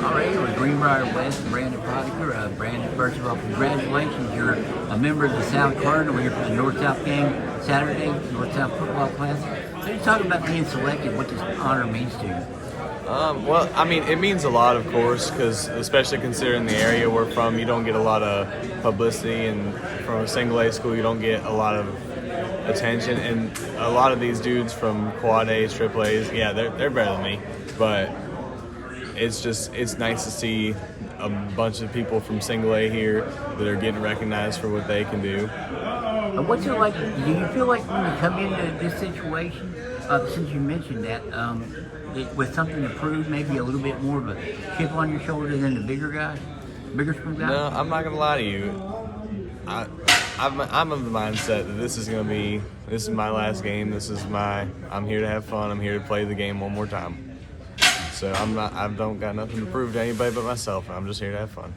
All right, with Greenbrier West, Brandon Poticher. Brandon, first of all, congratulations. You're a member of the South Cardinal here for the North-South game Saturday, North-South football class. So you're talking about being selected, what this honor means to you. Well, I mean, it means a lot, of course, because especially considering the area we're from, you don't get a lot of publicity, and from a single A school, you don't get a lot of attention. And a lot of these dudes from quad A's, triple A's, yeah, they're better than me, but it's nice to see a bunch of people from single A here that are getting recognized for what they can do. What's it like? Do you feel like when you come into this situation, since you mentioned that, with something to prove, maybe a little bit more of a chip on your shoulder than the bigger guys, bigger screw guys? No, I'm not gonna lie to you. I'm of the mindset that this is my last game. I'm here to have fun. I'm here to play the game one more time. So I don't got nothing to prove to anybody but myself. I'm just here to have fun.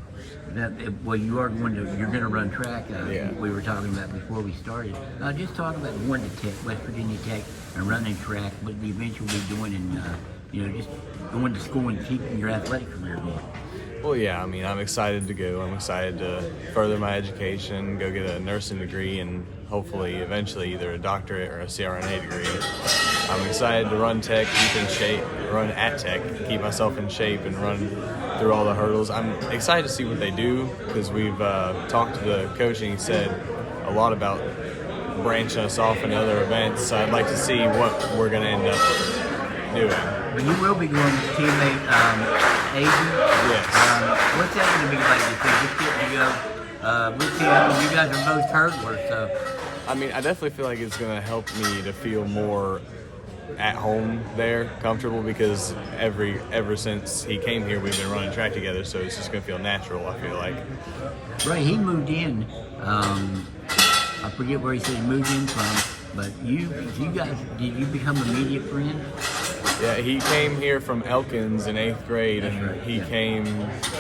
Well, you're going to run track. Yeah. We were talking about before we started. Just talk about going to Tech, West Virginia Tech, and running track. What you eventually be doing, and just going to school and keeping your athletic career going. Well, yeah. I mean, I'm excited to go. I'm excited to further my education, go get a nursing degree, and hopefully, eventually, either a doctorate or a CRNA degree. I'm excited to run Tech, keep in shape, run at Tech, keep myself in shape, and run through all the hurdles. I'm excited to see what they do, because we've talked to the coach, and he said a lot about branching us off in other events. So I'd like to see what we're going to end up doing. But you will be going with teammate Aiden. Yes. What's that going to be like? Just getting to go with him. You guys are both hurdlers, so. I mean, I definitely feel like it's going to help me to feel more at home there, comfortable, because ever since he came here, we've been running track together, so it's just going to feel natural, I feel like. Right, he moved in. I forget where he said he moved in from, but you guys, did you become immediate friends? Yeah, he came here from Elkins in 8th grade, and he came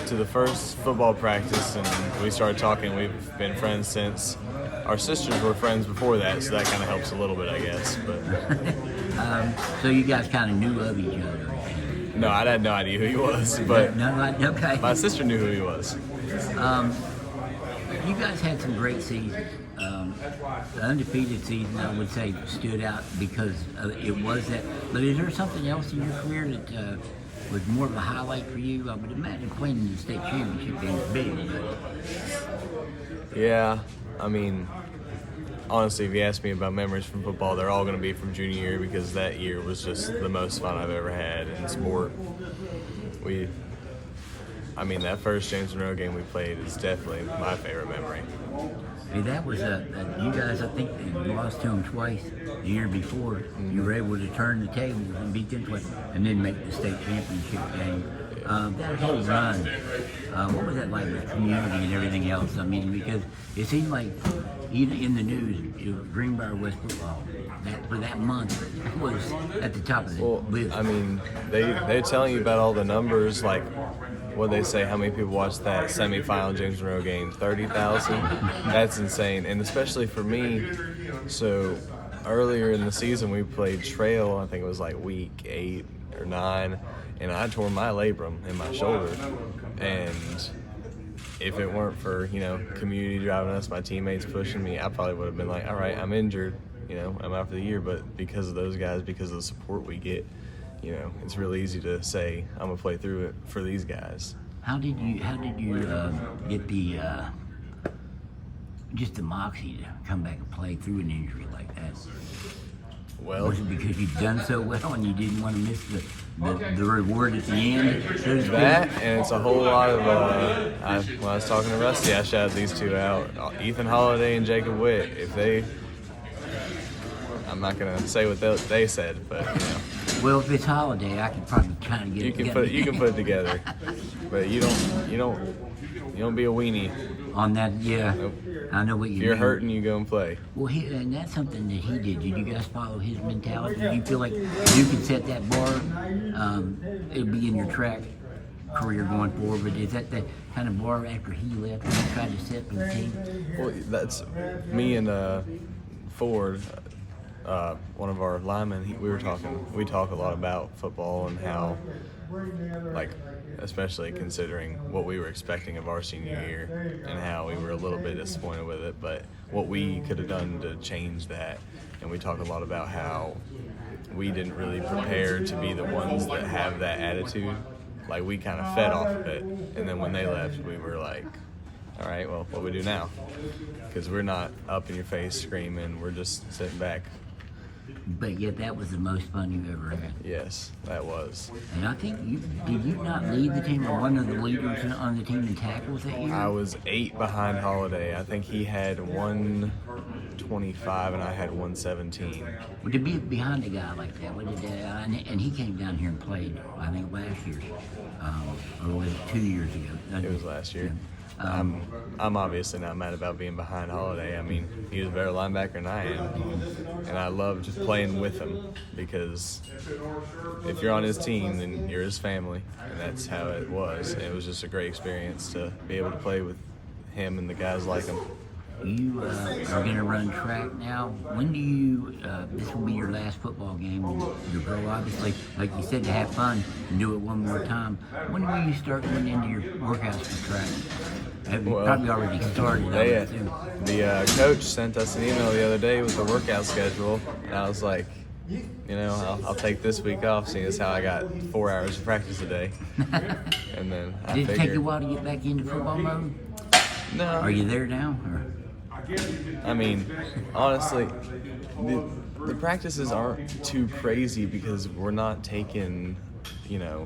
to the first football practice, and we started talking. We've been friends since. Our sisters were friends before that, so that kind of helps a little bit, I guess. But so you guys kind of knew of each other? No, I had no idea who he was, but okay. My sister knew who he was. You guys had some great seasons. The undefeated season, I would say, stood out because it was that. But is there something else in your career that was more of a highlight for you? I would imagine playing the state championship game is big. But... Yeah, I mean, honestly, if you ask me about memories from football, they're all going to be from junior year, because that year was just the most fun I've ever had in sport. That first James Monroe game we played is definitely my favorite memory. Hey, that was you guys, I think, you lost to them twice the year before. You were able to turn the table and beat them twice, and then make the state championship game. That whole run, what was that like with community and everything else? I mean, because it seemed like even in the news, Greenbrier West football, for that month, was at the top of the list. I mean, they're telling you about all the numbers, like, what they say, how many people watched that semifinal James Monroe game? 30,000? That's insane. And especially for me, so earlier in the season we played trail, I think it was like week 8 or 9, and I tore my labrum in my shoulder. And if it weren't for, community driving us, my teammates pushing me, I probably would have been like, all right, I'm injured, I'm out for the year. But because of those guys, because of the support we get, it's real easy to say I'm gonna play through it for these guys. How did you get the just the moxie to come back and play through an injury like that? Well, was it because you've done so well and you didn't want to miss the reward at the end? That, and it's a whole lot of when I was talking to Rusty, I shouted these two out, Ethan Holiday and Jacob Witt. I'm not gonna say what they said, but Well, if it's Holiday, I could probably kind of get it together. You can put it together, but you don't be a weenie on that. Yeah, nope. I know what you mean. If you're hurting, you go and play. Well, and that's something that he did. Did you guys follow his mentality? Do you feel like you can set that bar? It'll be in your track career going forward, but is that the kind of bar after he left that you tried to set for the team? Well, that's me and Ford. one of our linemen, we talk a lot about football and how, like, especially considering what we were expecting of our senior year and how we were a little bit disappointed with it, but what we could have done to change that. And we talk a lot about how we didn't really prepare to be the ones that have that attitude. Like, we kind of fed off of it, and then when they left, we were like, all right, well, what do we do now? Because we're not up in your face screaming, we're just sitting back. But yet that was the most fun you've ever had. Yes, that was. And I think did you not lead the team or one of the leaders on the team in tackles that year? I was 8 behind Holiday. I think he had 125 and I had 117. Well, to be behind a guy like that, what did that, and he came down here and played, I think, last year, or was it 2 years ago? It was last year. I'm obviously not mad about being behind Holiday. I mean, he was a better linebacker than I am, and I loved playing with him because if you're on his team, then you're his family, and that's how it was. It was just a great experience to be able to play with him and the guys like him. You are going to run track now. When do you, this will be your last football game, and you'll go, obviously, like you said, to have fun and do it one more time. When will you start going into your workouts for track? Have you probably already started? The coach sent us an email the other day with the workout schedule, and I was like, I'll take this week off, seeing as how I got 4 hours of practice a day. And then Did it take you a while to get back into football mode? No. Are you there now? Or? I mean, honestly, the practices aren't too crazy because we're not taking,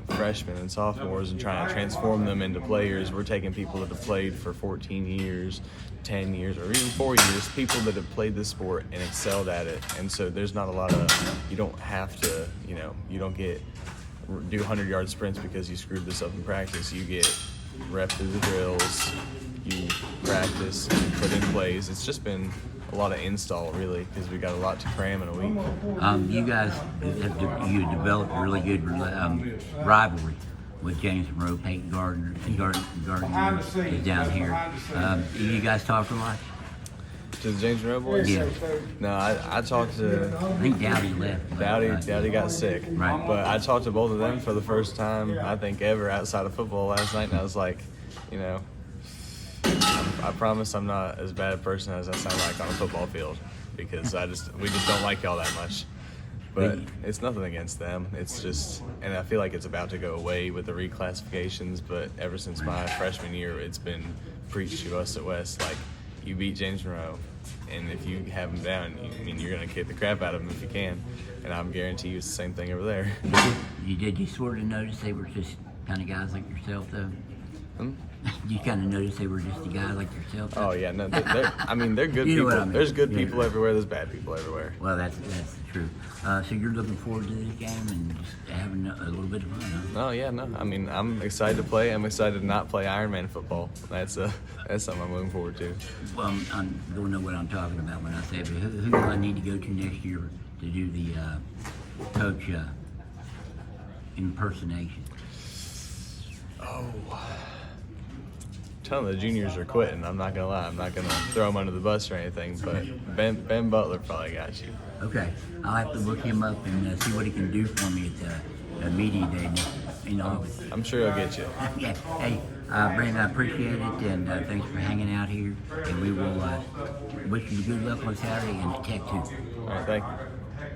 freshmen and sophomores and trying to transform them into players. We're taking people that have played for 14 years, 10 years, or even 4 years, people that have played this sport and excelled at it. And so there's not a lot of, you don't have to, you don't do 100-yard sprints because you screwed this up in practice. You get rep through the drills, you practice, you put in plays. It's just been a lot of install, really, because we got a lot to cram in a week. You guys have developed a really good rivalry with James Monroe. Peyton Gardner is down here. You guys talk a lot? To the James Monroe boys? Yeah. No, I talked to... I think Dowdy left. Dowdy got sick. Right. But I talked to both of them for the first time, I think, ever outside of football last night, and I was like, I promise I'm not as bad a person as I sound like on a football field, because we just don't like y'all that much. But it's nothing against them. It's just, and I feel like it's about to go away with the reclassifications, but ever since my freshman year, it's been preached to us at West, like, you beat James Monroe, and if you have him down, you're going to kick the crap out of him if you can. And I guarantee you it's the same thing over there. Did you sort of notice they were just kind of guys like yourself, though? You kind of noticed they were just a guy like yourself? Oh, yeah. No, they're good people. There's good people everywhere. There's bad people everywhere. Well, that's true. So you're looking forward to this game and just having a little bit of fun, huh? Oh, yeah, no. I'm excited to play. I'm excited to not play Ironman football. That's something I'm looking forward to. Well, I don't know what I'm talking about when I say it, but who do I need to go to next year to do the coach impersonation? Oh, telling the juniors are quitting. I'm not gonna lie. I'm not gonna throw them under the bus or anything. But Ben Butler probably got you. Okay, I'll have to look him up and see what he can do for me at the media day in August. I'm sure he'll get you. Yeah. Hey, Brandon, I appreciate it, and thanks for hanging out here. And we will wish you good luck on Saturday and at Tech too. All right, thank you.